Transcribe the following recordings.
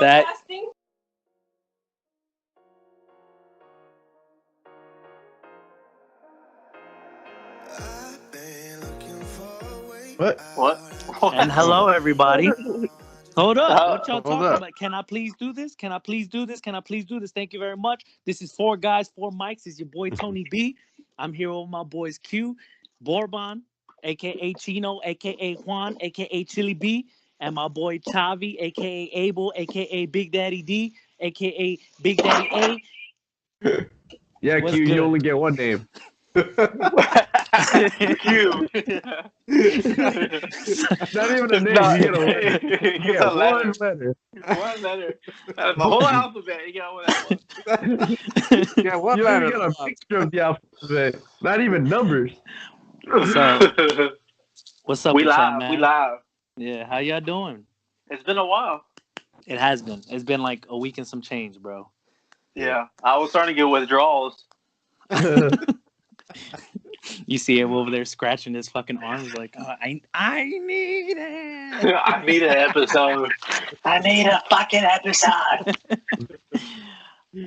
That What? and hello everybody. Hold up. What y'all Hold talking up. about? Can I please do this? Can I please do this? Can I please do this? Thank you very much. This is Four Guys, Four Mics. It's your boy Tony B. I'm here with my boys Q, Bourbon, aka Chino, aka Juan, aka Chili B, and my boy Chavi, aka Abel, aka Big Daddy D, aka Big Daddy A. Yeah, What's Q, good? you only get one name. Q. Not even a name. No, You get a letter. you You get get a letter. one letter. One letter. Out of the whole alphabet, you got one. Yeah, what You letter? even got a picture of the alphabet. Not even numbers. So, what's up we with y'all, live. man? We live. Yeah, how y'all doing? It's been a while. It has been. It's been like a week and some change, bro. Yeah, I was starting to get withdrawals. You see him over there scratching his fucking arms like, oh, I need it. I need an episode. I need a fucking episode.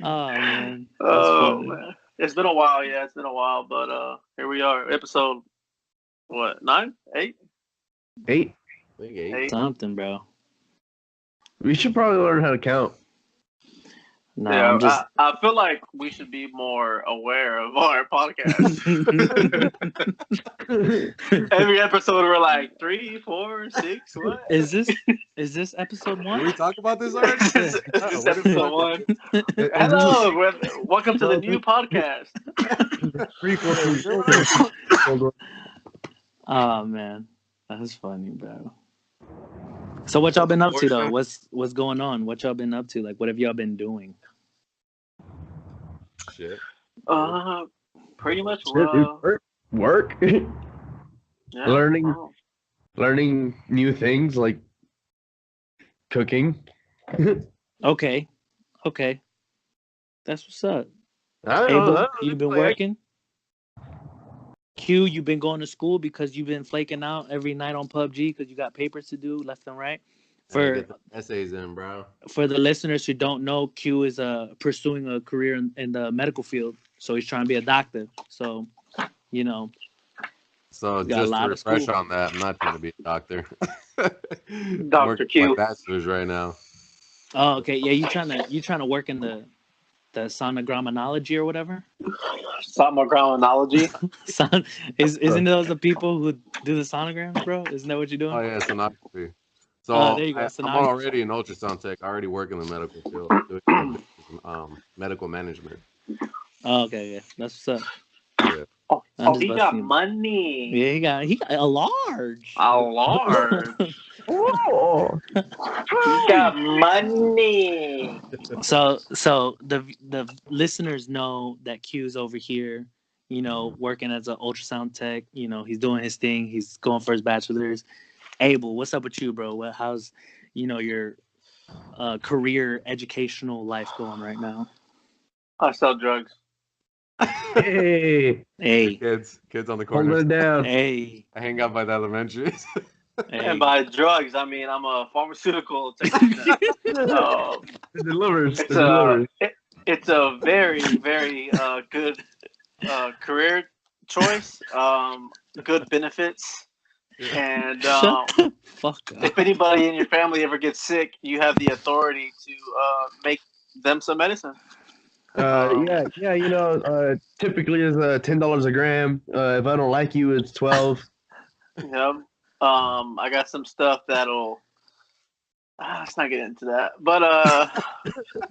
Oh man. That's Oh funny. man, it's been a while. Yeah, it's been a while, but here we are. Episode what? 9, 8, 8. I think 8. 8. Something, bro. We should probably learn how to count. No, Yeah, I'm just I feel like we should be more aware of our podcast. Every episode we're like 3, 4, 6. What Is this episode Did 1? we talk about this already? This is what episode 1. Hello, welcome to the new podcast. Oh man. That's funny, bro. So what y'all been up to though? What's going on? What y'all been up to? Like what have y'all been doing? Shit. Pretty much Work. yeah. Learning new things like cooking. Okay. That's what's up. I Abel, you been working? Q, you been going to school because you've been flaking out every night on PUBG because you got papers to do left and right. Get the essays in, bro. For the listeners who don't know, Q is pursuing a career in the medical field, so he's trying to be a doctor. So, you know. So got a just lot to of refresh school. on that, I'm not trying to be a doctor. Dr. Working Q. my bachelor's right now. Oh, okay. Yeah, you trying to work in the sonograminology or whatever. Sonograminology. Isn't those the people who do the sonograms, bro? Isn't that what you're doing? Oh yeah, sonography. So there you go. I'm already an ultrasound tech. I already work in the medical field, doing medical management. Oh, okay, yeah, that's what's up. Yeah. Oh, he got money. Yeah, he got a large. A large. Oh. He got money. So the listeners know that Q's over here, you know, working as an ultrasound tech. You know, he's doing his thing. He's going for his bachelor's. Abel, what's up with you, bro? How's your career educational life going right now? I sell drugs. Hey. Kids on the Hold corner. it down. Hey. I hang out by the elementaries. And by drugs, I mean I'm a pharmaceutical technician. It delivers. It's a very, very good career choice. Good benefits. And fuck if anybody in your family ever gets sick, you have the authority to make them some medicine. Typically is $10 a gram. If I don't like you, it's 12. Yep. I got some stuff that'll. Let's not get into that. But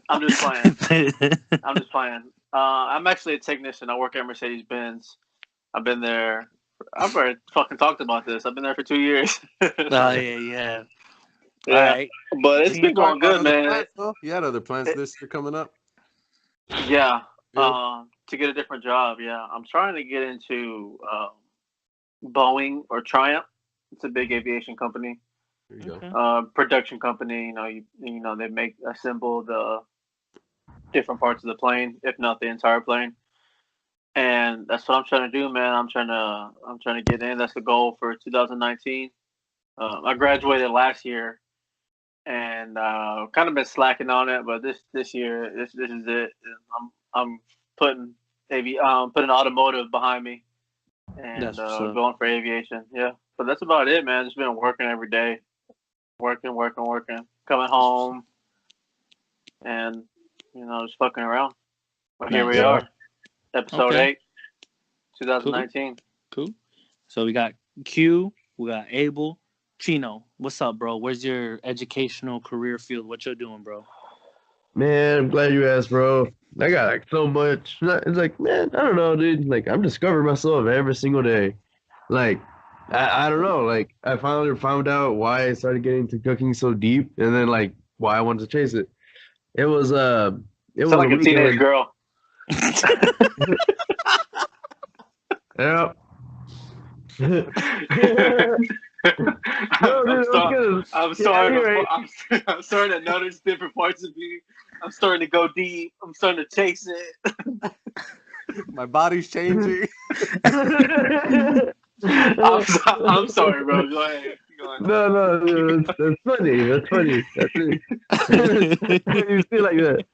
I'm just playing. I'm actually a technician. I work at Mercedes-Benz. I've been there. I've already fucking talked about this. I've been there for 2 years. Oh yeah. Yeah. All right. But it's been going good, man. You had other plans this year coming up? Yeah. To get a different job. Yeah. I'm trying to get into Boeing or Triumph. It's a big aviation company. There you Okay. go. Production company. You know they assemble the different parts of the plane, if not the entire plane. And that's what I'm trying to do, man. I'm trying to get in. That's the goal for 2019. I graduated last year, and kind of been slacking on it. But this year, this is it. I'm putting putting automotive behind me, and That's what's up. going for aviation. Yeah, but that's about it, man. Just been working every day, working, coming home, and just fucking around. But here we Nice. are, episode Okay. 8, 2019. Cool. So we got Q, we got Abel, Chino. What's up, bro? Where's your educational career field? What you're doing, bro? Man, I'm glad you asked, bro. I got like so much. It's like, man, I don't know, dude. Like, I'm discovering myself every single day. Like, I don't know. Like, I finally found out why I started getting into cooking so deep, and then like why I wanted to chase it. It was it was Sound like a a teenage weekend. girl. Yeah. I'm, No, dude, I'm yeah, starting. anyway. I'm starting to notice different parts of you. I'm starting to go deep. I'm starting to chase it. My body's changing. I'm sorry, bro. Go ahead. No, that's funny. That's funny. That's it. You feel like that.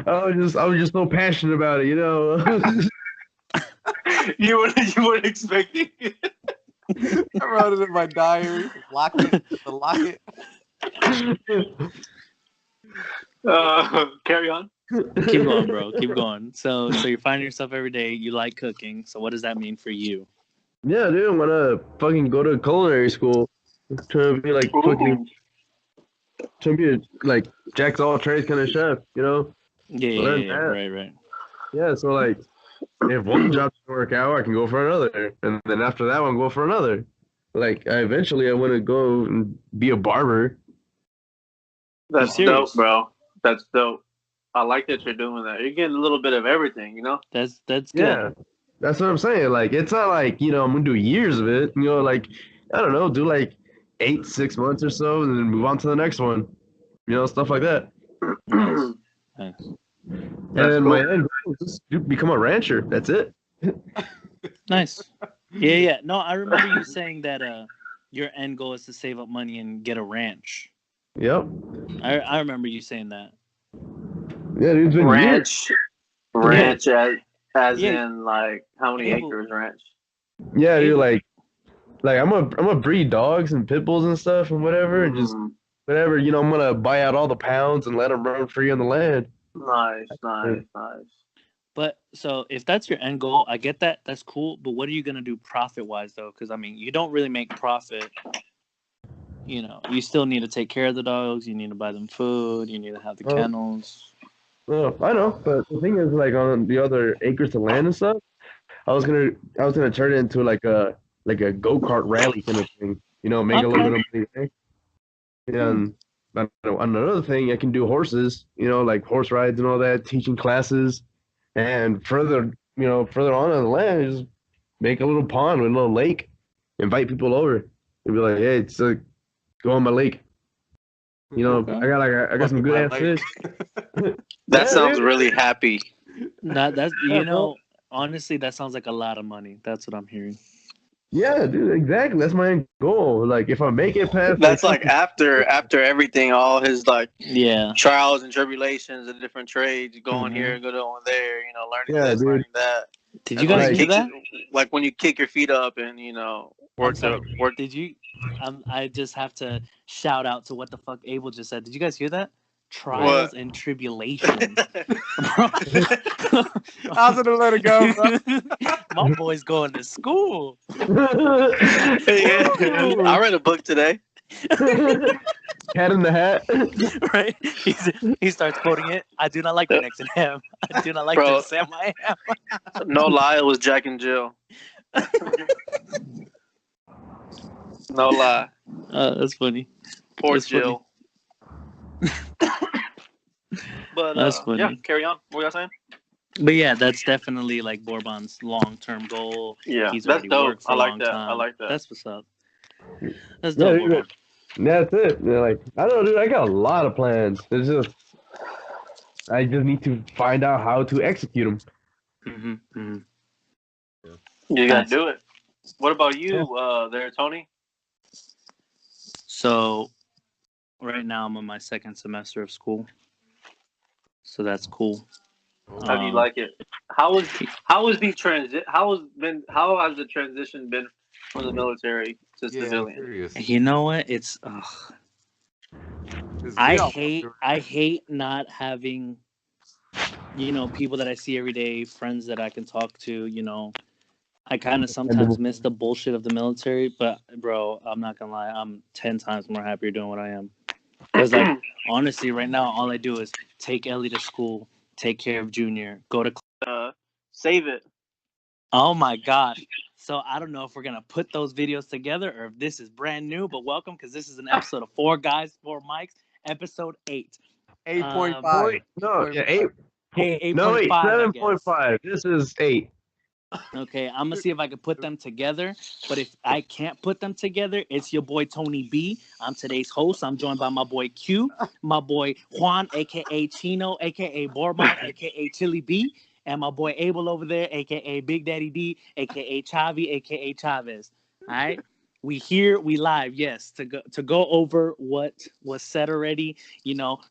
I was just so passionate about it, you know. You weren't expecting it. I wrote it in my diary. Lock it. Carry on. Keep going, bro. Keep going. So you're finding yourself every day. You like cooking. So what does that mean for you? Yeah, dude, I'm gonna fucking go to culinary school. Trying to be like fucking, trying to be like Jack's all trades kind of chef, you know. Learn that. Right. Yeah, so like, if one job doesn't work out, I can go for another, and then after that one, go for another. Like, eventually, I want to go and be a barber. That's You dope, serious? bro. That's dope. I like that you're doing that. You're getting a little bit of everything, you know? That's good. Yeah, that's what I'm saying. Like, it's not like, I'm gonna do years of it. Like, I don't know, do like 6 months or so, and then move on to the next one. Stuff like that. Nice. Nice. And That's then cool. my end goal is just to become a rancher. That's it. Nice. Yeah. No, I remember you saying that your end goal is to save up money and get a ranch. Yep. I remember you saying that. Yeah, dude, it's been years. Ranch as Yeah. in like how many Abel- acres ranch? Yeah, dude, Abel- like I'm a breed dogs and pit bulls and stuff and whatever, and just whatever, I'm gonna buy out all the pounds and let them run free on the land. Nice. But so if that's your end goal, I get that. That's cool. But what are you gonna do profit wise though? Because I mean, you don't really make profit. You still need to take care of the dogs. You need to buy them food. You need to have the Oh. kennels. Oh, I know, but the thing is, like on the other acres of land and stuff, I was gonna turn it into like a go-kart rally kind of thing. Make a little bit of money there. And another thing, I can do horses. Like horse rides and all that, teaching classes, and further on the land, just make a little pond with a little lake, invite people over, and be like, hey, it's go on my lake. I got some good ass fish. That Yeah, sounds dude. really happy. That's Yeah, bro. honestly, that sounds like a lot of money. That's what I'm hearing. Yeah, dude, exactly. That's my end goal. Like, if I make it past, That's like after everything, all his like Yeah. trials and tribulations of different trades, going Mhm. here, going there, learning Yeah, this, dude. learning that. Did That's you when guys he hear kicks that? like when you kick your feet up and work sorry. work. Did you? I just have to shout out to what the fuck Abel just said. Did you guys hear that? Trials and tribulations. I was gonna let it go, bro. My boy's going to school. Yeah. I read a book today. Cat in the Hat. Right? He starts quoting it. I do not like the next in him. I do not like Bro. the Sam I am. No lie, it was Jack and Jill. No lie. That's funny. Poor That's funny. Jill. But That's funny. yeah, carry on. What were y'all saying? But yeah, that's definitely like Bourbon's long-term goal. Yeah, He's that's already dope. worked for I a like long that. time. I like that. That's what's up. That's Yeah, dope, dude, Bourbon. that's it. Like, I don't know, dude. I got a lot of plans. I just need to find out how to execute them. Mm-hmm, mm-hmm. You gotta Nice. do it. What about you, there, Tony? So Right now, I'm on my second semester of school, so that's cool. How do you like it? How has the transition been from the military to Yeah, I'm civilian? curious. You know what? It's We all I hate not having, people that I see every day, friends that I can talk to. I kind of sometimes miss the bullshit of the military, but bro, I'm not gonna lie, I'm 10 times more happier doing what I am. Because honestly, right now, all I do is take Ellie to school, take care of Junior, go to. Save it. Oh my gosh! So I don't know if we're gonna put those videos together or if this is brand new, but welcome because this is an episode of Four Guys, Four Mics, episode 8. 8.5. No, yeah, 8. Hey, 8.5. No, wait, I 7.5. This is 8. Okay, I'm gonna see if I can put them together. But if I can't put them together, it's your boy Tony B. I'm today's host. I'm joined by my boy Q, my boy Juan, aka Chino, aka Bormont, aka Chili B, and my boy Abel over there, aka Big Daddy D, aka Chavi, aka Chavez. All right. We here, we live, yes, to go over what was said already.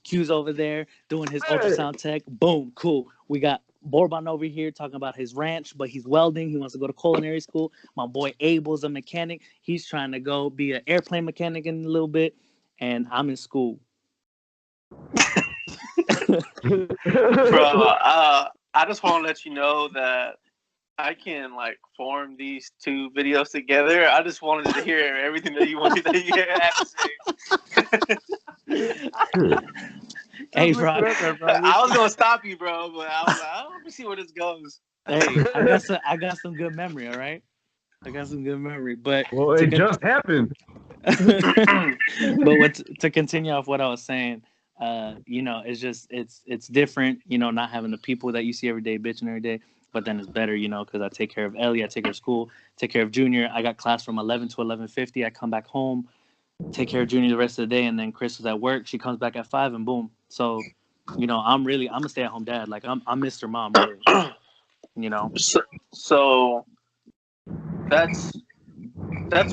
Q's over there doing his ultrasound tech. Boom, cool. We got Borban over here talking about his ranch, but he's welding. He wants to go to culinary school. My boy Abel's a mechanic. He's trying to go be an airplane mechanic in a little bit. And I'm in school. Bro, I just want to let you know that I can form these two videos together. I just wanted to hear everything that you wanted to hear. Hey, bro. I was gonna stop you, bro, but I was like, let me see where this goes. Hey, I got some good memory. All right, I got some good memory. But it just happened. But to continue off what I was saying, it's just it's different. Not having the people that you see every day bitching every day. But then it's better, because I take care of Ellie, I take her to school, take care of Junior. I got class from 11 to 11:50. I come back home, take care of Junior the rest of the day, and then Chris is at work. She comes back at 5, and boom. So, I'm a stay-at-home dad. Like I'm Mr. Mom, really. So that's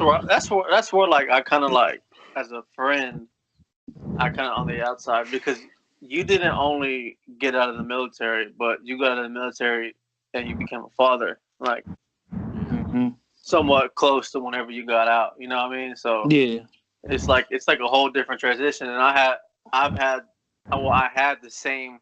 where I kind of as a friend, I kind of on the outside because you didn't only get out of the military, but you got out of the military and you became a father, somewhat close to whenever you got out. You know what I mean? So yeah, it's like a whole different transition. And I had the same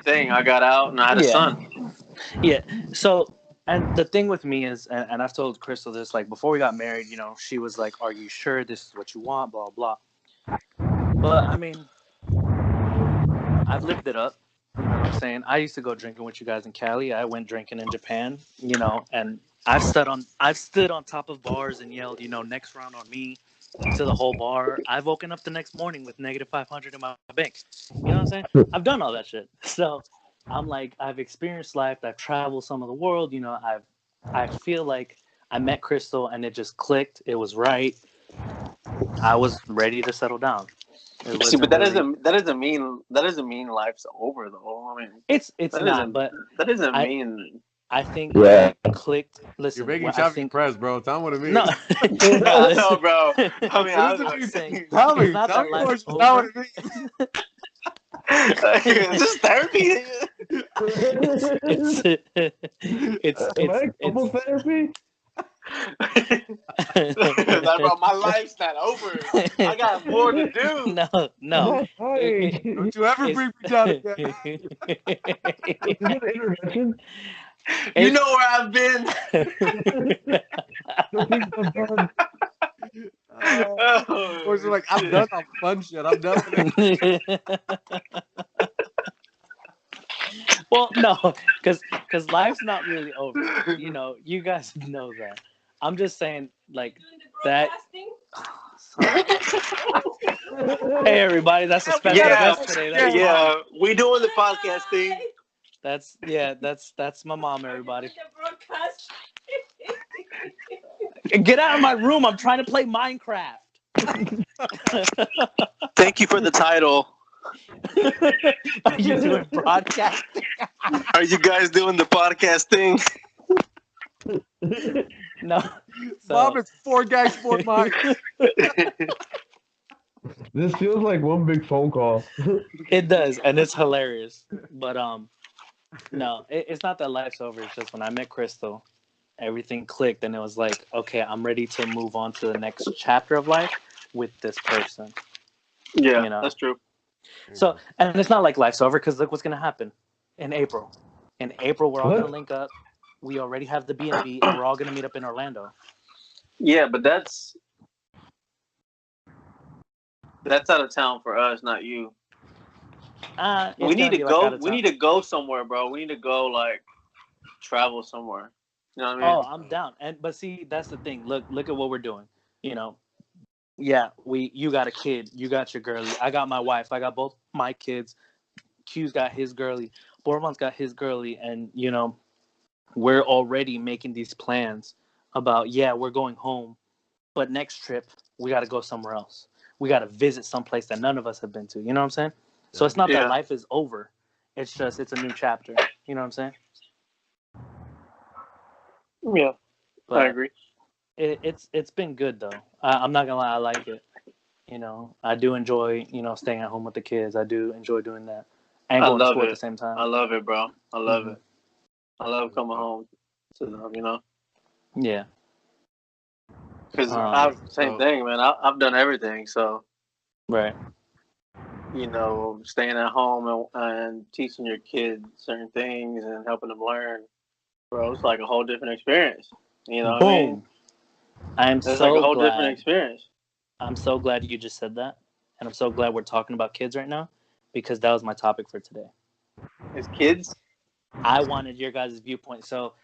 thing. I got out and I had a son. Yeah. So, and the thing with me is, and I've told Crystal this, before we got married, she was like, "Are you sure this is what you want?" Blah blah. But I mean, I've lived it up. You know what I'm saying? I used to go drinking with you guys in Cali. I went drinking in Japan. And I've stood on top of bars and yelled, next round on me, to the whole bar. I've woken up the next morning with negative 500 in my bank. You know what I'm saying? I've done all that shit. So I'm like, I've experienced life. I've traveled some of the world. I feel like I met Crystal and it just clicked. It was right. I was ready to settle down. See, but that doesn't mean life's over though. I mean, it's not, but that doesn't mean. I think it clicked. Listen, you're making Chavi press, bro. Tell him what it means. No, no, bro. I mean, I was saying, tell me not that life's what it means. Is this therapy? It's couple therapy. Bro, my life's not over. I got more to do. No. Don't you ever bring me down again. Is it an intervention? You know where I've been. Boys are like, I'm done on fun shit. I'm done with it. Well, no, because life's not really over. You guys know that. I'm just saying, that. Hey, everybody! That's a special guest today. That's we doing the podcast thing. That's my mom. Everybody, get out of my room! I'm trying to play Minecraft. Thank you for the title. Are you doing broadcasting? Are you guys doing the podcast thing? No. Mom, it's 4 guys, 4 mics. This feels like one big phone call. It does, and it's hilarious. But no, it's not that life's over. It's just when I met Crystal, everything clicked, and it was like, okay, I'm ready to move on to the next chapter of life with this person. Yeah, You know? that's true. So, and it's not like life's over because look what's gonna happen in April. In April, we're all What? gonna link up. We already have the B&B, and we're all gonna meet up in Orlando. Yeah, but that's out of town for us, not you. We need to go. We need to go somewhere, bro. We need to go like travel somewhere. You know what I mean? Oh, I'm down. But see, that's the thing. Look at what we're doing. You know, yeah, you got a kid, you got your girlie, I got my wife, I got both my kids. Q's got his girlie, Borman's got his girlie, and you know, we're already making these plans about we're going home, but next trip we got to go somewhere else. We got to visit someplace that none of us have been to. You know what I'm saying? So it's not that life is over. It's just it's a new chapter. You know what I'm saying? Yeah, But I agree. It's been good though. I'm not gonna lie, I like it. You know, I do enjoy staying at home with the kids. I do enjoy doing that and going to school at the same time. I love it, bro. I love it. I love coming home to them. You know. Yeah. Because same thing, man. I've done everything, so right. You know, staying at home and teaching your kids certain things and helping them learn, bro. It's like a whole different experience. You know what I mean? It's like a whole different experience. I'm so glad you just said that, and I'm so glad we're talking about kids right now, because that was my topic for today. Is kids? I wanted your guys' viewpoint. So,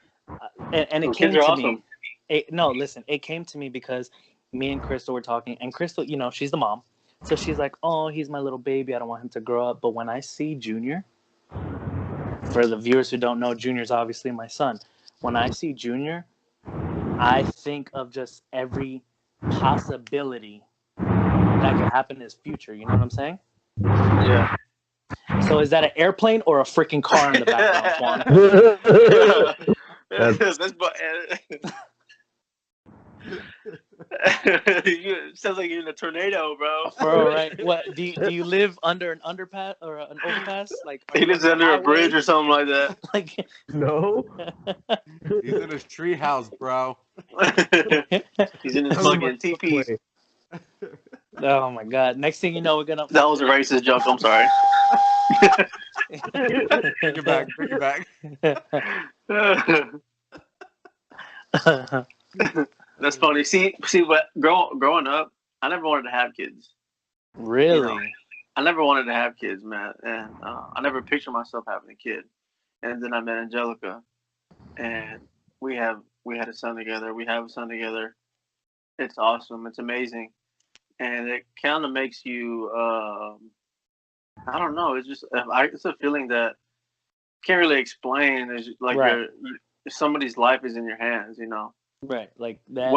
and it came to awesome. me. Listen, it came to me because me and Crystal were talking, and Crystal, you know, she's the mom. So she's like, oh, he's my little baby. I don't want him to grow up. But when I see Junior, for the viewers who don't know, Junior's obviously my son. When I see Junior, I think of just every possibility that could happen in his future. You know what I'm saying? Yeah. So is that an airplane or a freaking car in the background, It sounds like you're in a tornado, bro. Bro, right? What do you live under an underpass or an overpass? Like he lives under a bridge or something like that. Like no, he's in his tree house, bro. He's in his fucking teepee. Oh my god! Next thing you know, we're gonna. That was a racist joke. I'm sorry. Bring it back. Bring it back. That's funny. See, what growing up, I never wanted to have kids. Really? You know, I never wanted to have kids, man, and I never pictured myself having a kid. And then I met Angelica, and we had a son together. We have a son together. It's awesome. It's amazing, and it kind of makes you. I don't know. It's just it's a feeling that can't really explain. It's like somebody's life is in your hands, you know. Right, like that.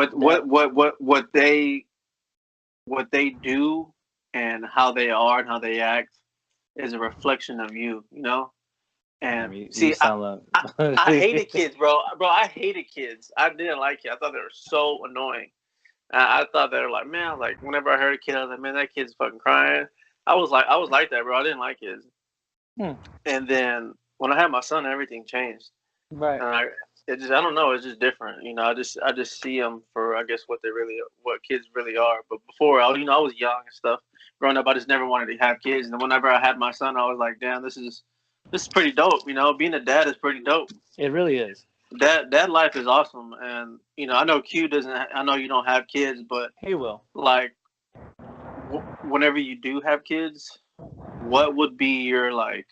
What they do and how they are and how they act is a reflection of you, you know. And I hated kids, bro. I hated kids. I didn't like it. I thought they were so annoying. I thought they were like, man. Like whenever I heard a kid, I was like, man, that kid's fucking crying. I was like that, bro. I didn't like kids. And then when I had my son, everything changed. Right. And I don't know. It's just different, you know. I just see them for, I guess, what kids really are. But before, I was young and stuff. Growing up, I just never wanted to have kids. And whenever I had my son, I was like, damn, this is pretty dope. You know, being a dad is pretty dope. It really is. Dad life is awesome. And you know, I know Q doesn't. I know you don't have kids, but he will. Like, whenever you do have kids, what would be your like?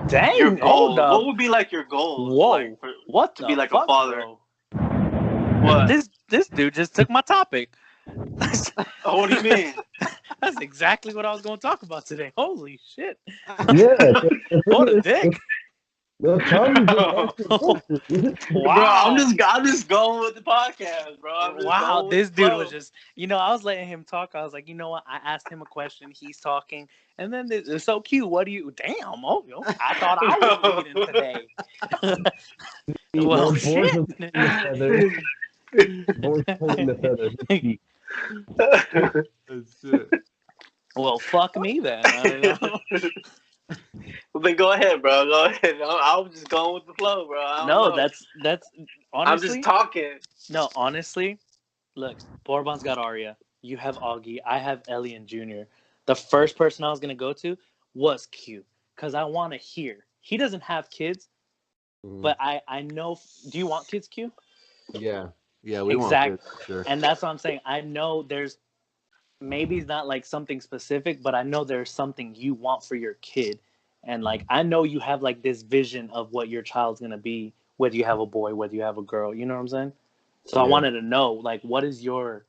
Dang, your goal. What would be like your goal? Whoa! Like, what to be like a father? Bro? What? This dude just took my topic. Oh, what do you mean? That's exactly what I was going to talk about today. Holy shit! Yeah, what a dick. Wow! Bro, I'm just going with the podcast, bro. Wow, this dude was just, I was letting him talk. I was like, you know what? I asked him a question. He's talking, and then it's so cute. What do you? Damn! Oh, I thought I was leading today. Well, shit. That's it. Well, fuck me then. I don't know. Well, then go ahead, bro. Go ahead. I was just going with the flow, bro. I don't No, know. that's I'm honestly. just talking. No, honestly, look, Borbon's got Arya. You have Augie. I have Ellie and Junior. The first person I was gonna go to was Q, because I want to hear. He doesn't have kids, but I know. Do you want kids, Q? Yeah, we Exactly. want kids, for sure. And that's what I'm saying. I know there's maybe it's not like something specific, but I know there's something you want for your kid, and like I know you have like this vision of what your child's gonna be, whether you have a boy, whether you have a girl. You know what I'm saying? So I wanted to know, like, what is your,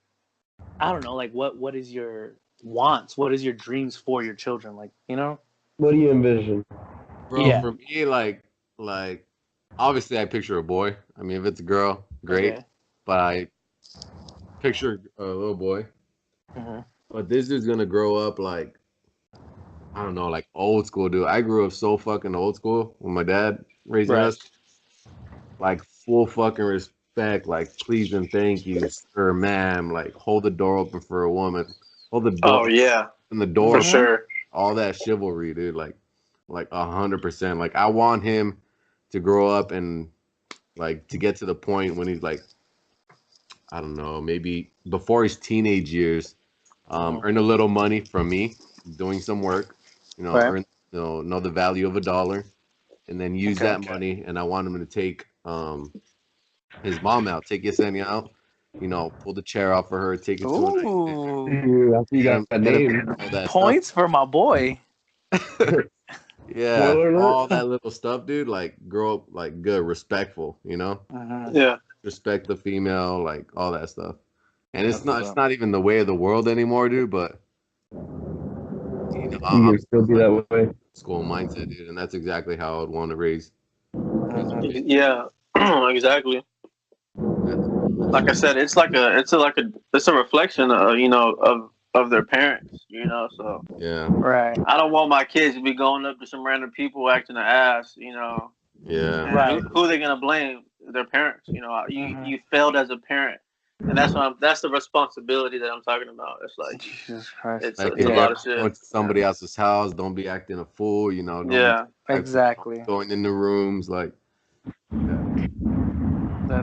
I don't know, like, what is your wants? What is your dreams for your children? Like, you know? What do you envision? Bro, Yeah. for me, like, obviously, I picture a boy. I mean, if it's a girl, great. Okay. But I picture a little boy. Mm-hmm. But this dude's gonna grow up like, I don't know, like old school, dude. I grew up so fucking old school when my dad raising Right. us. Like full fucking respect, like please and thank you, sir, ma'am. Like hold the door open for a woman. Hold the door. Oh yeah, in the door. for sure. All that chivalry, dude. Like 100%. Like I want him to grow up and like to get to the point when he's like, I don't know, maybe before his teenage years, earn a little money from me, doing some work, Right. earn, know the value of $1, and then use that money. And I want him to take his mom out, take Yesenia out, pull the chair off for her, take it to a nice dinner. Ooh. After you got that name. All that Points for my boy. stuff. Yeah, Spoiler alert. all that little stuff, dude. Like grow up like good, respectful, Yeah. respect the female, like all that stuff. And it's That's not what's it's up. not even the way of the world anymore, dude. But You I'm can still be that way. school mindset, dude, and that's exactly how I would want to raise. Yeah. Exactly. Like I said, it's a reflection of their parents, so Yeah, Right. I don't want my kids to be going up to some random people acting an ass, yeah. And Right. who are they gonna blame? Their parents, you failed as a parent, and that's the responsibility that I'm talking about. It's like Jesus Christ. it's Like a if you lot ever of shit. go to somebody else's house, don't be acting a fool, don't be Yeah, Exactly. going in the rooms like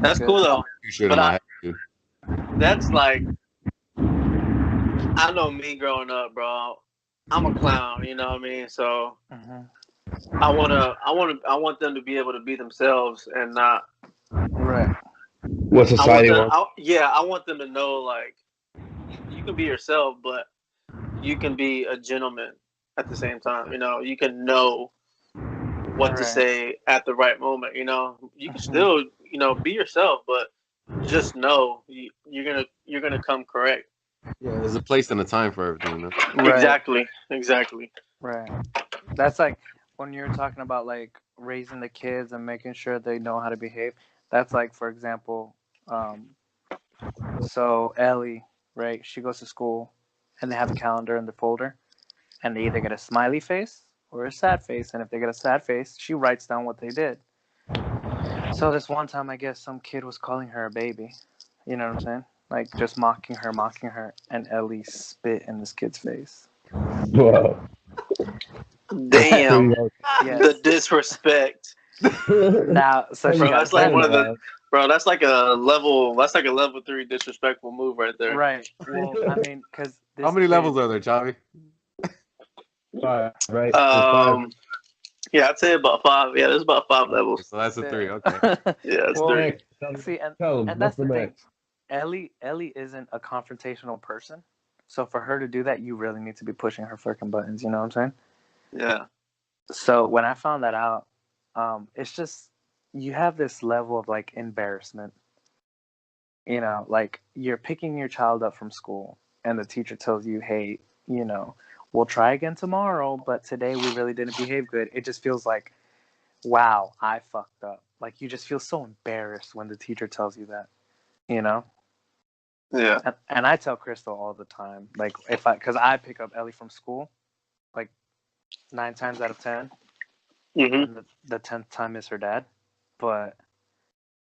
that's cool though. you should But in my head, dude. That's like, I know me growing up, bro. I'm a clown, you know what I mean? So I want them to be able to be themselves and not. Right. What society wants. I want them to know, like, you can be yourself, but you can be a gentleman at the same time. You can know what to say at the right moment. You can still, be yourself, but just know you're gonna come correct. Yeah, there's a place and a time for everything, Right. Exactly. Right. That's like when you're talking about like raising the kids and making sure they know how to behave. That's like, for example, so Ellie, right? She goes to school, and they have a calendar in the folder, and they either get a smiley face or a sad face. And if they get a sad face, she writes down what they did. So this one time, I guess some kid was calling her a baby. You know what I'm saying? Like just mocking her, and Ellie spit in this kid's face. Wow. Damn, Yes. the disrespect. Now, so she Bro, got that's like one of offended. the. Bro, that's like a level 3 disrespectful move right there. Right. Well, I mean, because How many levels are there, Chavi? 5, right? Yeah, I'd say about 5. Yeah, there's about 5 levels. So that's a 3. Okay. Yeah, it's Well, 3. See, and Tell them, that's what's the the thing. max? Ellie isn't a confrontational person, so for her to do that, you really need to be pushing her freaking buttons. You know what I'm saying? Yeah. So when I found that out, it's just you have this level of like embarrassment. Like you're picking your child up from school, and the teacher tells you, "Hey, we'll try again tomorrow, but today we really didn't behave good." It just feels like, wow, I fucked up. Like you just feel so embarrassed when the teacher tells you that. Yeah. And I tell Crystal all the time, like because I pick up Ellie from school, like 9 times out of 10, and the 10th time is her dad. But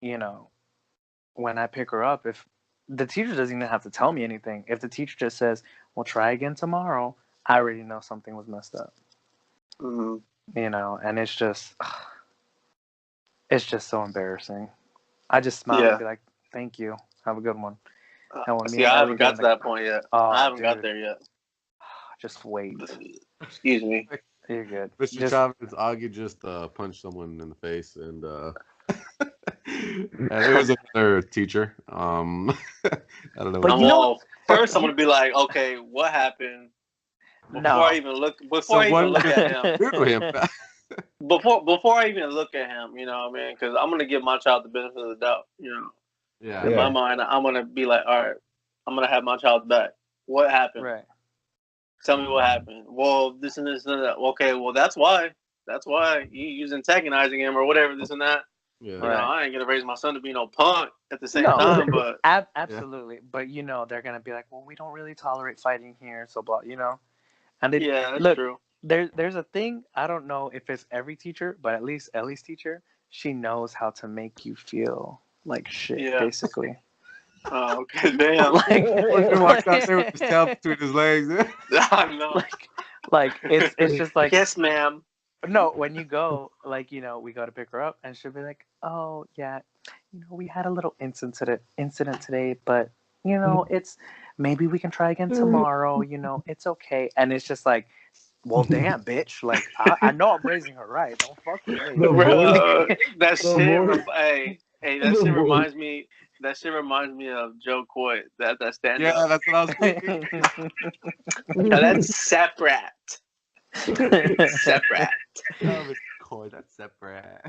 when I pick her up, if the teacher doesn't even have to tell me anything. If the teacher just says, "We'll try again tomorrow," I already know something was messed up. Mm-hmm. You know, and it's just so embarrassing. I just smile and be like, "Thank you. Have a good one." And when See, I haven't got to that point yet. I haven't got there yet. Just wait. Excuse me. You're good. Mr. Chavez, Augie just punched someone in the face, and and it was another teacher. I don't know. But first I'm gonna be like, okay, what happened? Before I even look at him. Before I even look at him, you know what I mean? Because I'm gonna give my child the benefit of the doubt, you know. Yeah. In my mind, I'm gonna be like, all right, I'm gonna have my child back. What happened? Right. Tell me what happened. Well, this and this and that. Okay, well that's why. That's why he's antagonizing him or whatever, this and that. Yeah. You know, I ain't gonna raise my son to be no punk at the same time, but absolutely. But you know, they're gonna be like, well, we don't really tolerate fighting here, so blah, you know. And that's true. There's a thing. I don't know if it's every teacher, but at least Ellie's teacher, she knows how to make you feel like shit, basically. Oh, okay, damn. Like, walked out there with his tail between his legs. I know. Like it's just like, yes, ma'am. No, when you go, like, you know, we go to pick her up, and she'll be like, "Oh yeah, you know, we had a little incident today, but you know, it's maybe we can try again tomorrow. You know, it's okay." And it's just like, well, damn, bitch. Like, I know I'm raising her right. Don't fuck with me. That shit. Hey, that shit reminds me. That shit reminds me of Joe Coy. That stand up. Yeah, that's what I was thinking. Now that's separate. Separate. Oh, it's Coy. That's separate.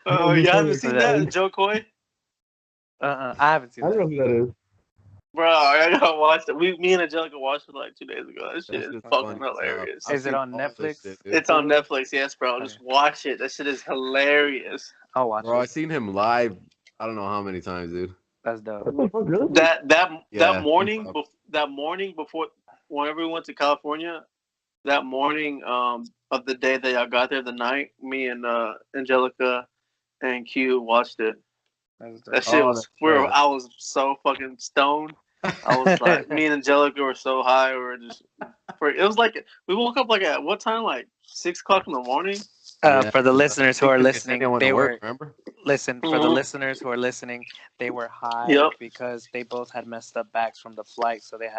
Oh, you haven't seen that, Joe Coy? I haven't seen that. I don't know who that is. Bro, I gotta watch it. Me and Angelica watched it like 2 days ago. That shit is fucking hilarious. Is it on Netflix? It's on Netflix, yes, bro. Just watch it. That shit is hilarious. I'll watch it. Bro, I seen him live. I don't know how many times, dude. That's dope. That morning before, whenever we went to California, that morning of the day that y'all got there, the night, me and Angelica and Q watched it. That shit was weird. I was so fucking stoned. I was like, me and Angelica were so high. We were just, it was like, we woke up like at what time? Like 6 o'clock in the morning. For the listeners who are listening, they were, remember? Listen, for the listeners who are listening, they were high because they both had messed up backs from the flight. So they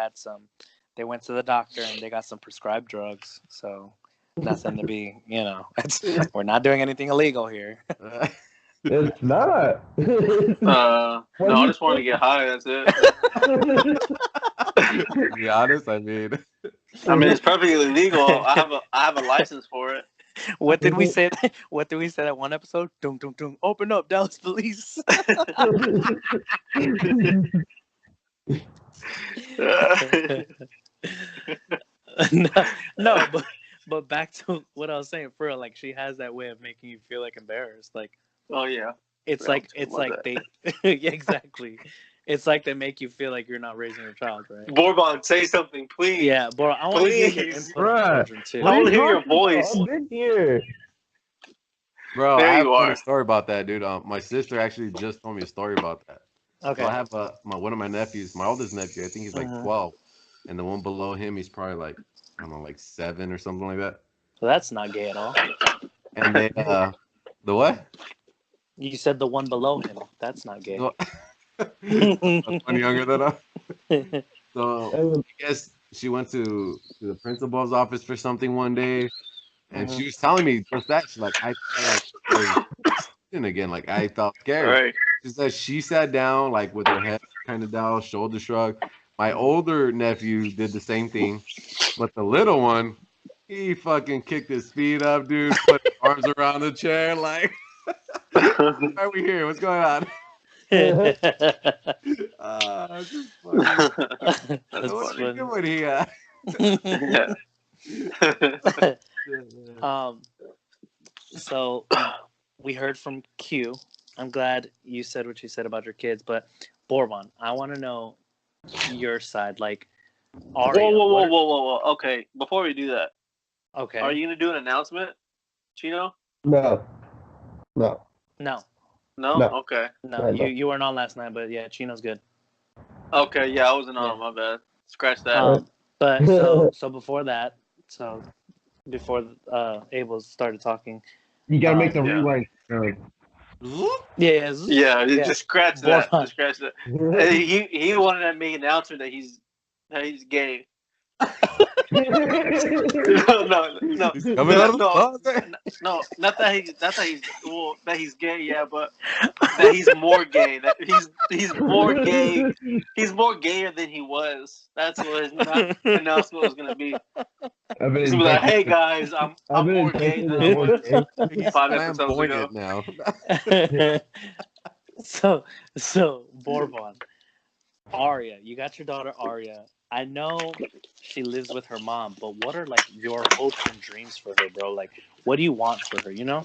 went to the doctor and they got some prescribed drugs. So nothing to be, you know, we're not doing anything illegal here. It's not. No, I just wanted to get high. That's it. To be honest, I mean, it's perfectly legal. I have a license for it. What did we say? What did we say that one episode? Dum dum dum. Open up, Dallas police. no, but back to what I was saying. For real, like, she has that way of making you feel like embarrassed. Like, oh yeah, it's like they yeah, exactly. It's like they make you feel like you're not raising your child, right? Bourbon, say something, please. Yeah, Bor, I want to hear your input on children too. I want to hear your voice. I'm good here. bro, There I have you a are. funny story about that, dude. My sister actually just told me a story about that. Okay. So I have one of my nephews, my oldest nephew. I think he's like 12, and the one below him, he's probably like, I don't know, like 7 or something like that. So that's not gay at all. And they, the what? You said the one below him. That's not gay. That's one younger than us. So I guess she went to the principal's office for something one day, and she was telling me just that. She's like, I felt like again, like I felt scared. Right. She said she sat down like with her head kind of down, shoulder shrug. My older nephew did the same thing, but the little one, he fucking kicked his feet up, dude, put his arms around the chair, like, why are we here? What's going on? That's Just funny. What are you doing here? So we heard from Q. I'm glad you said what you said about your kids, but Bourbon, I want to know your side. Like, Aria, whoa. Okay, before we do that, okay, are you gonna do an announcement, Chino? No. No. No? No. Okay. No, you weren't on last night, but yeah, Chino's good. Okay, yeah, I wasn't on. Yeah. My bad. Scratch that. But so before that, before Abel started talking, You gotta make the yeah. rewind. yeah, Yeah, just scratch that. Borban. Just scratch that. He wanted to make an announcement that he's gay. no, He's coming out of the closet. no, not that he's gay, yeah, but that he's more gay. That he's more gay. He's more gayer than he was. That's what his announcement was gonna be. I've been He's gonna be like, "Hey guys, I'm more gay than I was He's 5 episodes ago." now. so Bourbon, Arya, you got your daughter Arya. I know she lives with her mom, but what are like your hopes and dreams for her, bro? Like, what do you want for her? You know?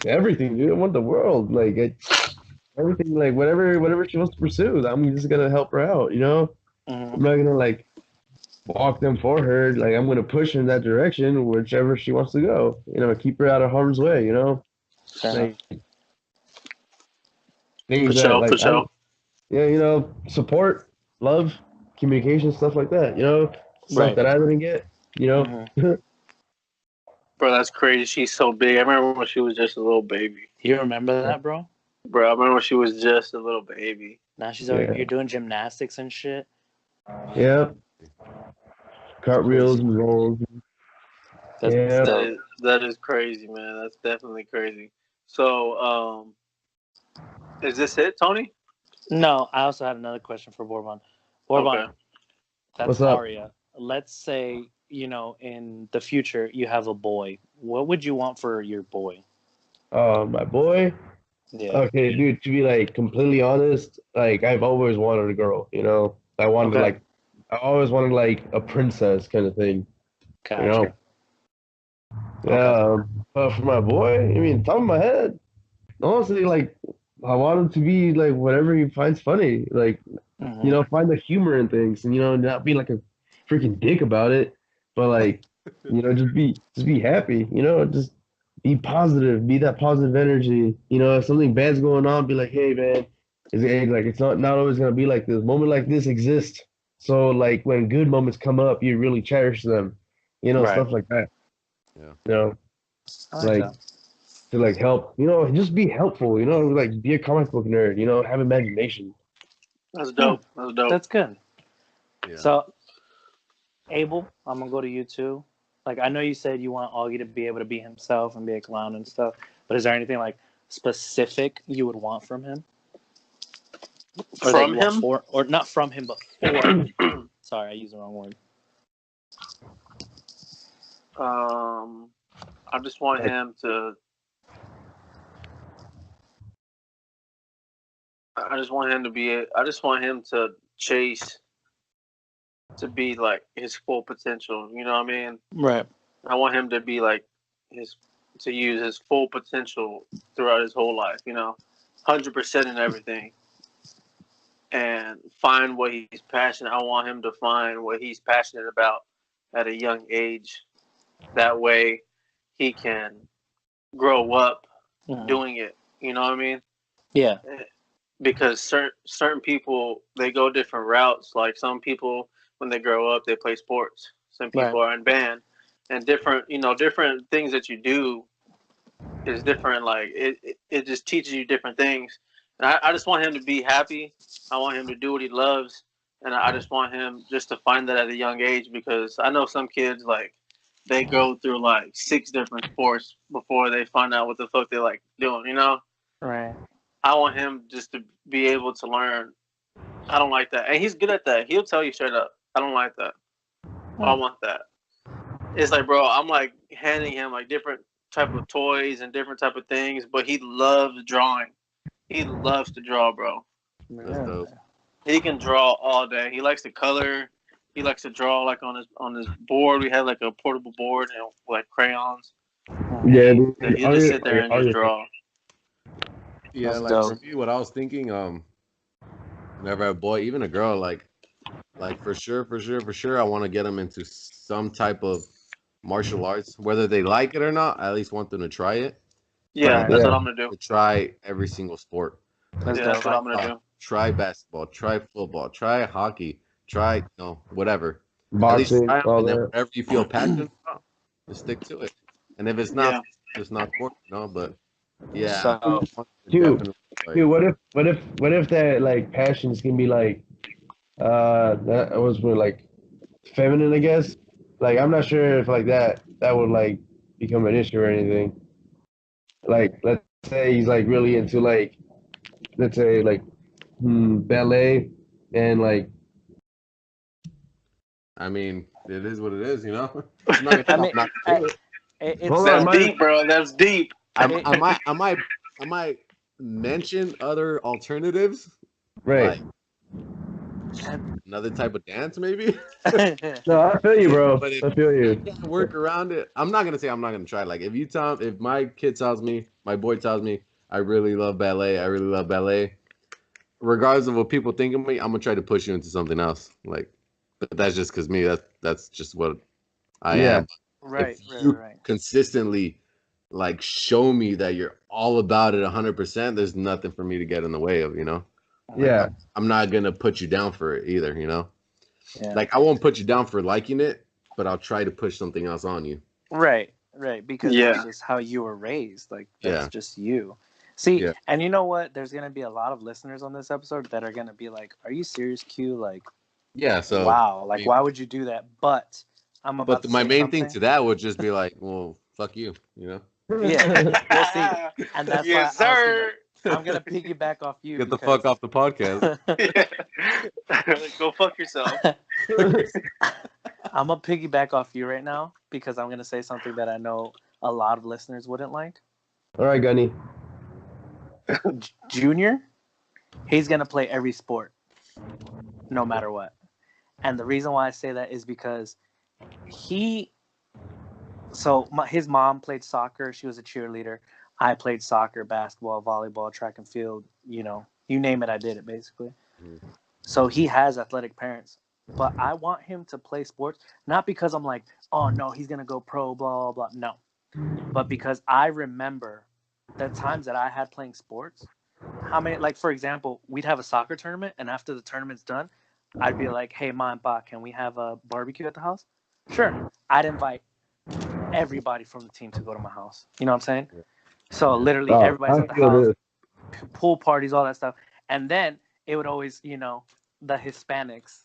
Everything, dude. I want the world. Like everything, like whatever she wants to pursue. I'm just gonna help her out. You know, I'm not gonna like walk them for her. Like I'm gonna push her in that direction, whichever she wants to go. You know, keep her out of harm's way. You know, like things that like For sure. yeah, you know, support, love, communication, stuff like that. You know, stuff that I didn't get. You know. Bro, that's crazy. She's so big. I remember when she was just a little baby. You remember that, bro? Bro, I remember when she was just a little baby. Now she's already, you're doing gymnastics and shit. Yeah. Cartwheels and rolls. That is crazy, man. That's definitely crazy. So, is this it, Tony? No, I also had another question for Bourbon. Bourbon, Okay. that's What's up? Arya. Let's say, you know, in the future you have a boy. What would you want for your boy? My boy. Yeah. Okay, dude. To be like completely honest, like I've always wanted a girl. You know, I always wanted like a princess kind of thing. Gotcha. You know. Yeah. But for my boy, I mean, top of my head, honestly, like I want him to be like whatever he finds funny. Like you know, find the humor in things, and you know, not be like a freaking dick about it, but like you know, just be happy. You know, just be positive, be that positive energy. You know, if something bad's going on, be like, hey man, it's not always gonna be like this. Moment like this exists. So like when good moments come up, you really cherish them. You know, stuff like that. Yeah. You know, like to like help. You know, just be helpful. You know, like be a comic book nerd. You know, have imagination. That's dope. That's dope. That's good. Yeah. So, Abel, I'm gonna go to you too. Like, I know you said you want Augie to be able to be himself and be a clown and stuff, but is there anything like specific you would want from him? Or from him? Or not from him, but for him. Sorry, I used the wrong word. I just want him to. I just want him to be. I just want him to chase. To be like his full potential. You know what I mean? Right. I want him to be like to use his full potential throughout his whole life. You know, 100% in everything, and find what he's passionate. I want him to find what he's passionate about at a young age. That way, he can grow up doing it. You know what I mean? Yeah. Because certain people, they go different routes. Like some people, when they grow up, they play sports. Some people are in band, and different things that you do is different. Like it just teaches you different things. And I just want him to be happy. I want him to do what he loves, and I just want him just to find that at a young age, because I know some kids, like, they go through like 6 different sports before they find out what the fuck they like doing, you know? Right. I want him just to be able to learn. I don't like that. And he's good at that. He'll tell you straight up, I don't like that. I want that. It's like, bro, I'm like handing him like different type of toys and different type of things, but he loves drawing. He loves to draw, bro. That's dope. He can draw all day. He likes to color. He likes to draw like on his board. We have like a portable board and like crayons. Yeah, he'll just sit there and just draw. Yeah, That's like dope. for me, what I was thinking, whenever a boy, even a girl, like for sure, I want to get them into some type of martial arts, whether they like it or not. I at least want them to try it. Yeah, that's what I'm gonna do. To try every single sport. That's Yeah, dope. that's what I'm gonna do. Try basketball, try football, try hockey, try whatever. At least Boxing, try them, all and then that. whatever you feel passionate about, just stick to it. And if it's not, Yeah. it's not for you, But yeah, So, Q, definitely. Like, Q, what if that like passions can be like that was for like feminine, I guess. Like I'm not sure if like that would like become an issue or anything. Like let's say he's like really into like let's say like ballet and like I mean, it is what it is, I'm not I gonna, mean, I'm not gonna do it. it's Hold That's on, deep, bro. That's deep. I might mention other alternatives, right. like another type of dance, maybe. No, I feel you, bro. But if I feel I you. can't work around it, I'm not gonna say I'm not gonna try. Like if my kid tells me, my boy tells me, I really love ballet. Regardless of what people think of me, I'm gonna try to push you into something else. Like, but that's just because me. That's just what I Yeah. am. right, If you right. consistently like show me that you're all about it 100%, there's nothing for me to get in the way of. Like, Yeah. I'm not gonna put you down for it either. Yeah. Like I won't put you down for liking it, but I'll try to push something else on you. Right, because Yeah. that's just how you were raised. Like that's Yeah. just you. See, Yeah. and you know what? There's gonna be a lot of listeners on this episode that are gonna be like, "Are you serious, Q? Like, Yeah. So, wow, like I mean, why would you do that?" But I'm about but to my say main something. thing to that would just be like, well, fuck you. Yeah, we'll see, and that's Yes, why sir. I'm gonna piggyback off you Get the because fuck off the podcast. Go fuck yourself. I'm gonna piggyback off you right now because I'm gonna say something that I know a lot of listeners wouldn't like. All right, Gunny. Junior, he's gonna play every sport, no matter what. And the reason why I say that is because his mom played soccer. She was a cheerleader. I played soccer, basketball, volleyball, track and field. You name it, I did it basically. Mm-hmm. So he has athletic parents. But I want him to play sports, not because I'm like, oh no, he's gonna go pro, blah blah blah. No, but because I remember the times that I had playing sports. How many, like for example, we'd have a soccer tournament, and after the tournament's done, I'd be like, hey, Ma and Pa, can we have a barbecue at the house? Sure. I'd invite everybody from the team to go to my house. You know what I'm saying? So literally everybody's at the house, pool parties, all that stuff. And then it would always, the Hispanics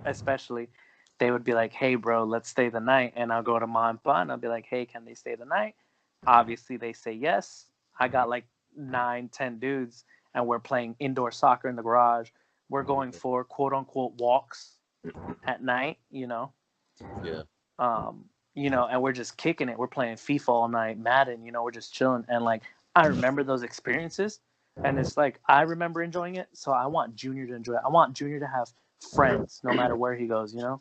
especially, they would be like, hey, bro, let's stay the night. And I'll go to Ma and Pa, and I'll be like, hey, can they stay the night? Obviously, they say yes. I got like 9-10 dudes, and we're playing indoor soccer in the garage. We're going for quote unquote walks at night, Yeah. And we're just kicking it. We're playing FIFA all night, Madden, we're just chilling. And like, I remember those experiences, and it's like, I remember enjoying it. So I want Junior to enjoy it. I want Junior to have friends no matter where he goes, Yeah.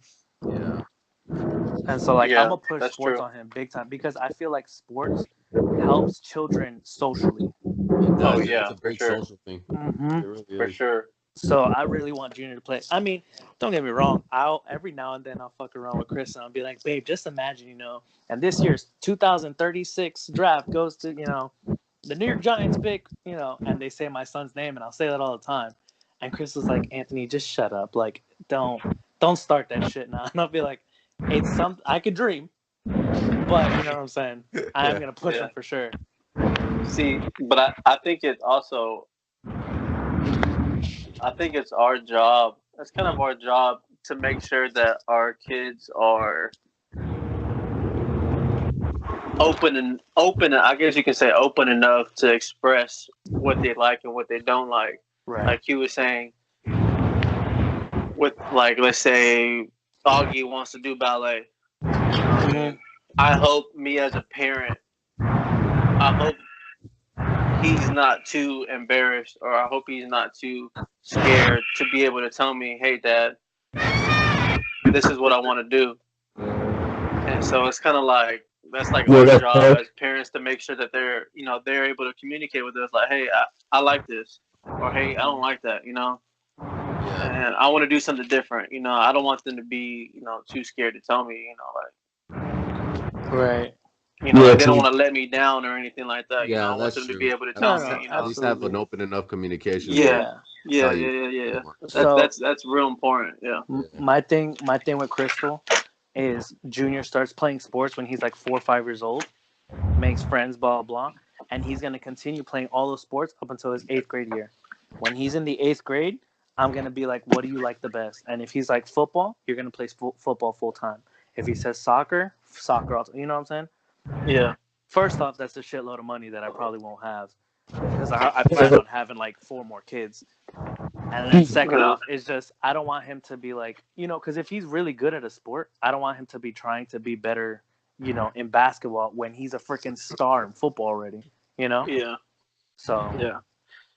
And so like, Yeah, I'm going to push that's sports true. on him big time because I feel like sports helps children socially. It does. Oh, yeah, It's a for big sure. social thing. Mm-hmm. It really For is. sure. So I really want Junior to play. I mean, don't get me wrong. Every now and then I'll fuck around with Chris and I'll be like, babe, just imagine, and this year's 2036 draft goes to, the New York Giants pick, and they say my son's name, and I'll say that all the time. And Chris was like, Anthony, just shut up. Like, don't start that shit now. And I'll be like, it's something I could dream, but you know what I'm saying? I am gonna push him for sure. See, but I think it also, I think it's our job. It's kind of our job to make sure that our kids are open and I guess you can say open enough to express what they like and what they don't like. Right. Like you were saying, with like, let's say Augie wants to do ballet. I hope me as a parent, I hope he's not too embarrassed, or I hope he's not too scared to be able to tell me, hey, Dad, this is what I want to do. And so it's kind of like, that's like our job as parents to make sure that they're able to communicate with us, like, hey, I like this, or hey, I don't like that, and I want to do something different. I don't want them to be, too scared to tell me, Right. You know, Yeah, like they don't true. want to let me down or anything like that. You know, Yeah, I want that's them to true. be able to At tell No, least, me. no, You at know. least have an absolutely. open enough communication Yeah. to Yeah. tell you. Yeah. So That's real important. Yeah. Yeah. my thing with Crystal is Junior starts playing sports when he's like 4 or 5 years old, makes friends, blah blah, and he's gonna continue playing all those sports up until his 8th grade year. When he's in the 8th grade, I'm gonna be like, "What do you like the best?" And if he's like football, you're gonna play football full time. If he says soccer, soccer. Also, you know what I'm saying? Yeah. First off, that's a shitload of money that I probably won't have because I plan on having like 4 more kids. And then second Yeah. off, is just I don't want him to be like, because if he's really good at a sport, I don't want him to be trying to be better, in basketball when he's a freaking star in football already, Yeah. So Yeah.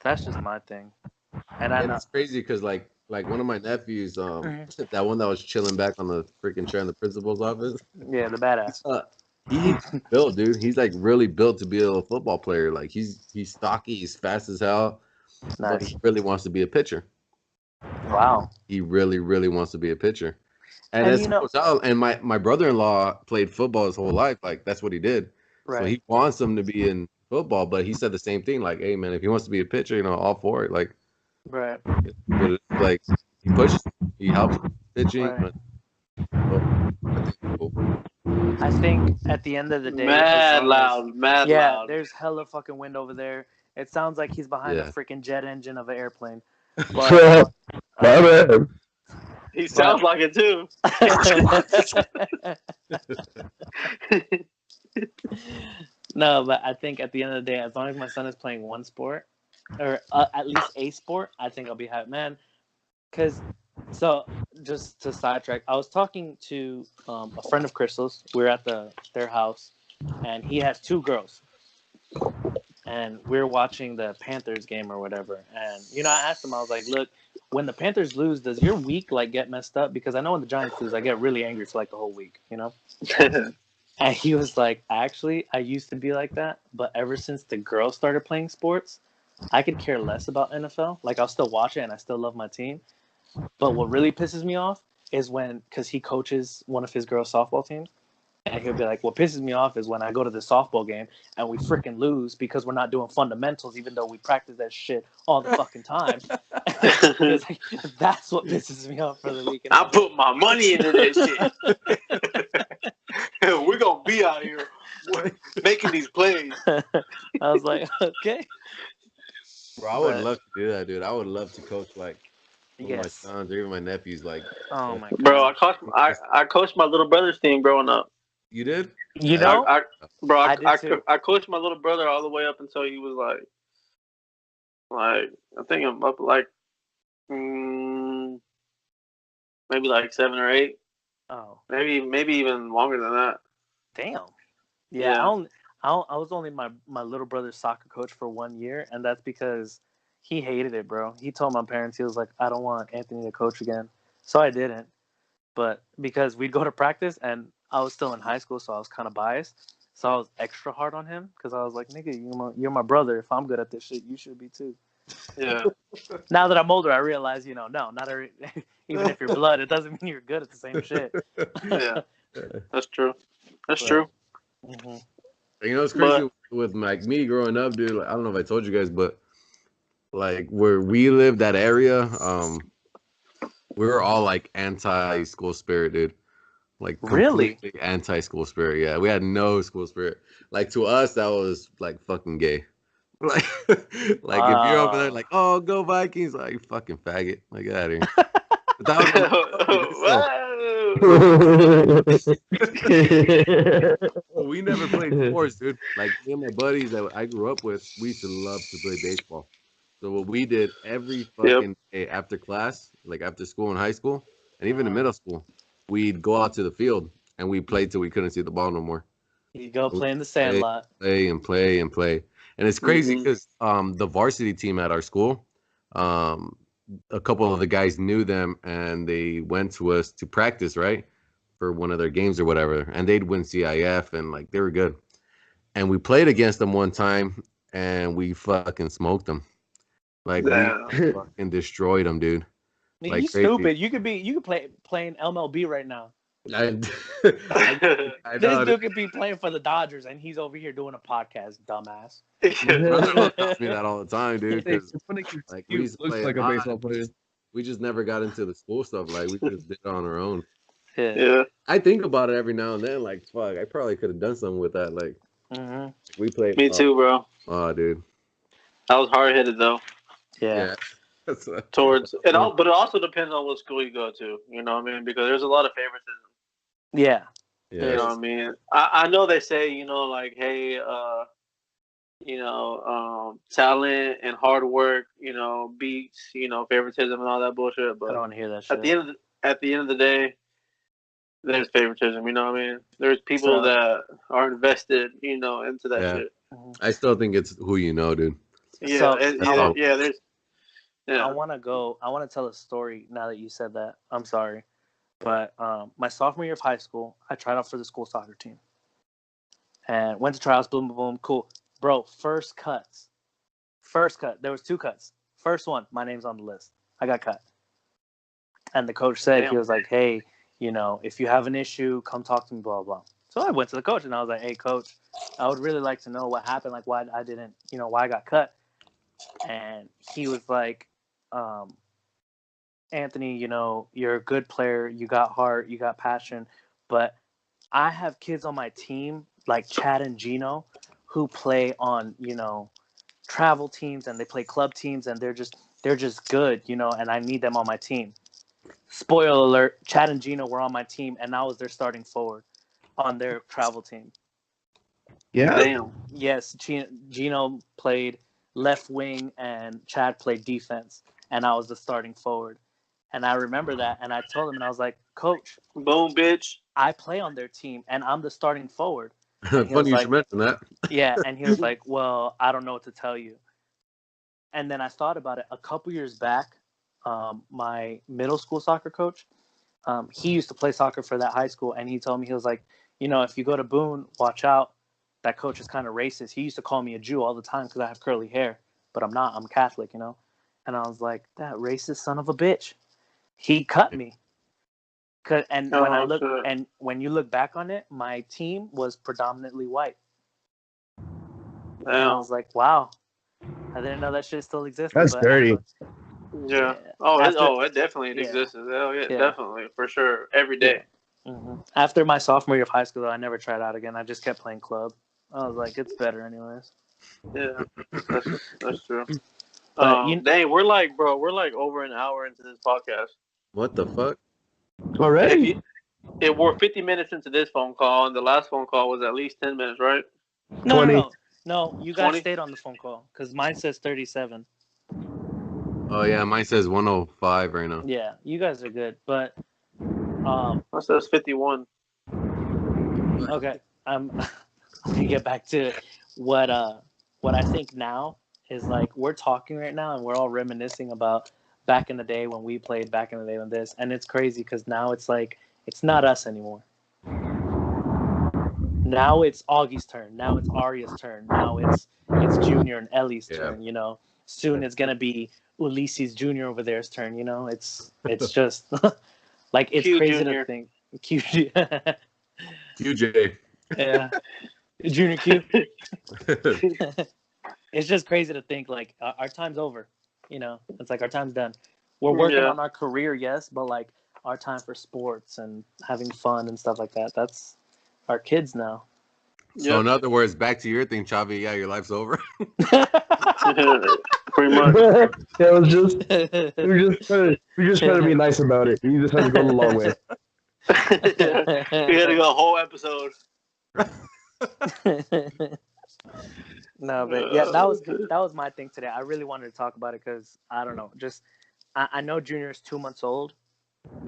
that's just my thing. And I And know, it's crazy because like one of my nephews, Mhm. that one that was chilling back on the freaking chair in the principal's office, Yeah, the badass. he's built, dude. He's like really built to be a football player. Like he's stocky, he's fast as hell, but Nice. he really wants to be a pitcher. Wow. He really, really wants to be a pitcher. And And as he goes out, and my brother-in-law played football his whole life. Like that's what he did. So right. he wants him to be in football, but he said the same thing. Like, hey man, if he wants to be a pitcher, all for it. Like, Right. but it's like he pushes, he helps pitching. Right. So I think it's cool. I think at the end of the day, Mad loud. Mad yeah, loud. there's hella fucking wind over there. It sounds like he's behind a Yeah. freaking jet engine of an airplane. My But bad. He sounds like it too. No, but I think at the end of the day, as long as my son is playing one sport or at least a sport, I think I'll be happy, man. Because, so just to sidetrack, I was talking to a friend of Crystal's. We were at their house, and he has 2 girls, and we are watching the Panthers game or whatever. And I asked him, I was like, "Look, when the Panthers lose, does your week like get messed up? Because I know when the Giants lose, I get really angry for like the whole week, And he was like, "Actually, I used to be like that, but ever since the girls started playing sports, I could care less about NFL. Like I'll still watch it and I still love my team. But what really pisses me off is because he coaches one of his girls' softball teams, and he'll be like, what pisses me off is when I go to the softball game and we freaking lose because we're not doing fundamentals, even though we practice that shit all the fucking time." It's like, that's what pisses me off for the weekend. I put my money into this shit. We're gonna be out here making these plays. I was like, okay. Bro, I would love to do that, dude. I would love to coach like one of my Yes. sons or even my nephews. Like, Oh my god. Bro, I coached my little brother's team growing up. you did? I coached my little brother all the way up until he was like I think I'm up like maybe like 7 or 8. Oh, maybe even longer than that. damn. Yeah. I was only my little brother's soccer coach for 1 year, and that's because he hated it, bro. He told my parents, he was like, "I don't want Anthony to coach again," so I didn't. But because we'd go to practice, and I was still in high school, so I was kind of biased. So I was extra hard on him because I was like, "Nigga, you're my brother. If I'm good at this shit, you should be too." Yeah. Now that I'm older, I realize, no, not every, even if you're blood, it doesn't mean you're good at the same shit. Yeah. That's true. That's true. Mm-hmm. It's crazy with like me growing up, dude. Like, I don't know if I told you guys, but like where we lived, that area, we were all like anti-school spirit, dude. Like Really? completely anti-school spirit. Yeah, we had no school spirit. Like to us, that was like fucking gay. Like, like if you're over there, like, oh, go Vikings, like fucking faggot, like get out of here. But that was we never played sports, dude. Like me and my buddies that I grew up with, we used to love to play baseball. So what we did every fucking day after class, like after school in high school, and even in middle school, we'd go out to the field and we played till we couldn't see the ball no more. You go play in the sandlot. Play and play and play. And it's crazy because the varsity team at our school, a couple of the guys knew them and they went to us to practice, right, for one of their games or whatever. And they'd win CIF and like they were good. And we played against them one time and we fucking smoked them. Like we fucking destroyed them, dude. Like, Like you crazy. stupid. You could play playing MLB right now. I This know. dude could be playing for the Dodgers, and he's over here doing a podcast, dumbass. Brother tells me that all the time, dude. Because It's funny 'cause like we he used to looks play a like a lot. baseball player. We just never got into the school stuff. Like we just did it on our own. Yeah. Yeah. I think about it every now and then. Like fuck, I probably could have done something with that. Like Mm-hmm. we played. Me too, bro. Oh, dude. I was hard headed though. Yeah. That's Towards it all, but it also depends on what school you go to. You know what I mean? Because there's a lot of favoritism. Yeah. You yeah. know what I mean? I know they say, like, hey, talent and hard work, beats, favoritism and all that bullshit. I don't But want to hear that shit. at the end of the day, there's favoritism. You know what I mean? There's people So- that are invested, into that Yeah. shit. I still think it's who you know, dude. Yeah, So- there's. Yeah. I want to tell a story now that you said that. I'm sorry. But my sophomore year of high school, I tried out for the school soccer team. And went to tryouts, boom, boom, boom, cool. Bro, first cut. There was 2 cuts. First one, my name's on the list. I got cut. And the coach said, Damn. he was like, hey, if you have an issue, come talk to me, blah, blah. So I went to the coach and I was like, hey, coach, I would really like to know what happened, like why I didn't, why I got cut. And he was like, Anthony, you're a good player. You got heart, you got passion. But I have kids on my team like Chad and Chino who play on, travel teams and they play club teams and they're just good, and I need them on my team. Spoiler alert, Chad and Chino were on my team and I was their starting forward on their travel team. Yeah. Damn. Yes, Chino played left wing and Chad played defense and I was the starting forward. And I remember that and I told him and I was like, Coach, Boom, bitch. I play on their team and I'm the starting forward. Funny you like- should mention that. Yeah, and he was like, well, I don't know what to tell you. And then I thought about it. A couple years back, my middle school soccer coach, he used to play soccer for that high school, and he told me, he was like, if you go to Boone, watch out. That coach is kind of racist. He used to call me a Jew all the time because I have curly hair, but I'm not. I'm Catholic, And I was like, that racist son of a bitch. He cut me. And when you look back on it, my team was predominantly white. And I was like, wow, I didn't know that shit still existed. That's dirty. Yeah. It definitely exists. Hell yeah, definitely, for sure, every day. Mm-hmm. After my sophomore year of high school, though, I never tried out again. I just kept playing club. I was like, it's better anyways. Yeah, that's true. But dang, we're like over an hour into this podcast. What the fuck? Already? We're 50 minutes into this phone call, and the last phone call was at least 10 minutes, right? No, you guys 20? stayed on the phone call because mine says 37. Oh yeah, mine says 105 right now. Yeah, you guys are good, but That says 51. okay, I'm gonna get back to it. What I think now is like we're talking right now and we're all reminiscing about back in the day when we played, back in the day when this, and it's crazy because now it's like it's not us anymore. Now it's Augie's turn. Now it's Arya's turn. Now it's Junior and Ellie's turn. Soon it's gonna be Ulysses Junior over there's turn. It's just like it's Q crazy Junior. to think. QJ. QJ. Yeah. Junior Q. It's just crazy to think like our time's over. It's like our time's done. We're working on our career, yes, but like our time for sports and having fun and stuff like that. That's our kids now. So in other words, back to your thing, Chavi. Yeah, your life's over. Pretty much. It was just we just trying to be nice about it. You just had to go the long way. We had to go a whole episode. No, but yeah, that was my thing today. I really wanted to talk about it because I don't know, just I know Junior's 2 months old,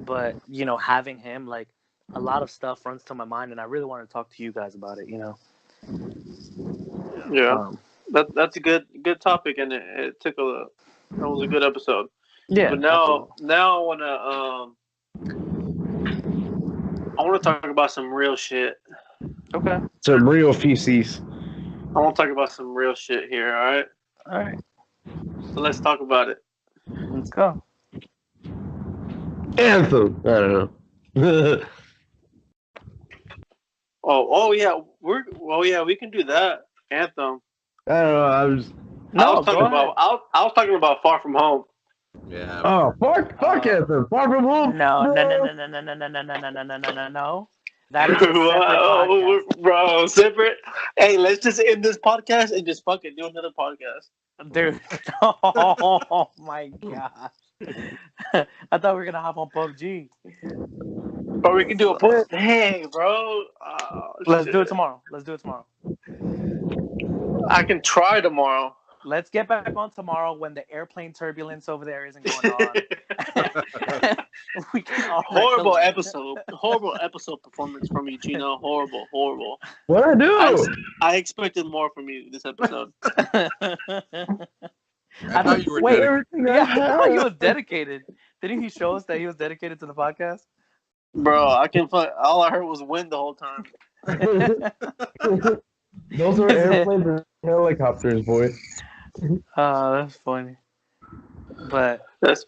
but having him, like a lot of stuff runs to my mind, and I really wanted to talk to you guys about it. Yeah, that's a good topic, and it took that was a good episode. Yeah, but now I want to talk about some real shit. Okay. Some real feces. I want to talk about some real shit here. All right. So let's talk about it. Let's go. Anthem. I don't know. yeah, we can do that anthem. I don't know. I No, was go talking ahead. about I was talking about Far From Home. Yeah. Oh, fuck Anthem. Far From Home. No. That is a separate podcast. Bro, separate. Hey, let's just end this podcast and just fucking do another podcast. Dude, oh my gosh. I thought we were gonna hop on PUBG. Or we can do a hey, bro. Let's do it tomorrow. I can try tomorrow. Let's get back on tomorrow when the airplane turbulence over there isn't going on. We can all Horrible episode performance from you, Chino. Horrible. What'd I do? I expected more from you this episode. I thought you were Wait, dedicated. yeah, I thought he was dedicated. Didn't he show us that he was dedicated to the podcast? Bro, all I heard was wind the whole time. Those are airplanes and helicopters, boy. That's funny. But that's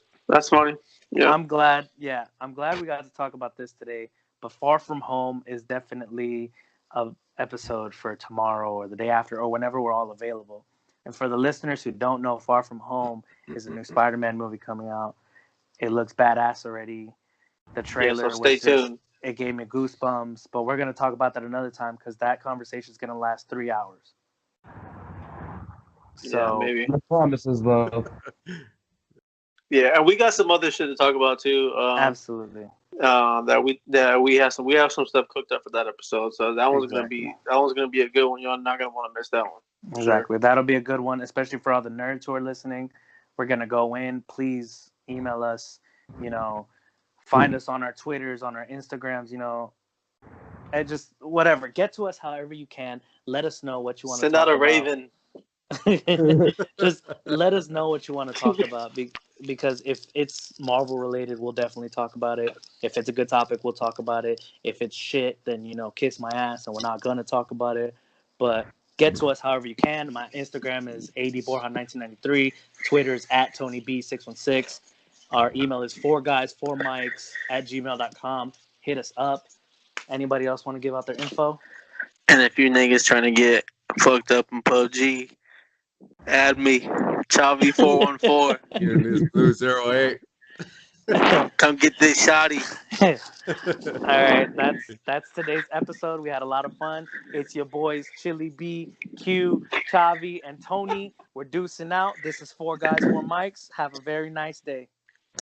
funny. Yeah. I'm glad we got to talk about this today. But Far From Home is definitely an episode for tomorrow or the day after or whenever we're all available. And for the listeners who don't know, Far From Home is a new Spider-Man movie coming out. It looks badass already. The trailer so stay tuned. It gave me goosebumps. But we're going to talk about that another time because that conversation is going to last 3 hours. So yeah, maybe. The promises, though. Yeah, and we got some other shit to talk about too. Absolutely. That we have some stuff cooked up for that episode. So that one's gonna be a good one. Y'all not gonna want to miss that one. Exactly. Sure. That'll be a good one, especially for all the nerds who are listening. We're gonna go in. Please email us. Find us on our Twitters, on our Instagrams. And just whatever. Get to us however you can. Let us know what you want to talk about. Send out a raven. Just let us know what you want to talk about because if it's Marvel related, we'll definitely talk about it. If it's a good topic, we'll talk about it. If it's shit, then kiss my ass and we're not gonna talk about it. But get to us however you can. My Instagram is adborja1993. Twitter's @TonyB616. Our email is 4guys4mics@gmail.com. Hit us up. Anybody else want to give out their info? And if you niggas trying to get fucked up in PUBG, add me, Chavi414. You're this blue 08. Come get this shotty. All right, that's today's episode. We had a lot of fun. It's your boys Chili B, Q, Chavi, and Tony. We're deucing out. This is 4 Guys 4 Mics. Have a very nice day.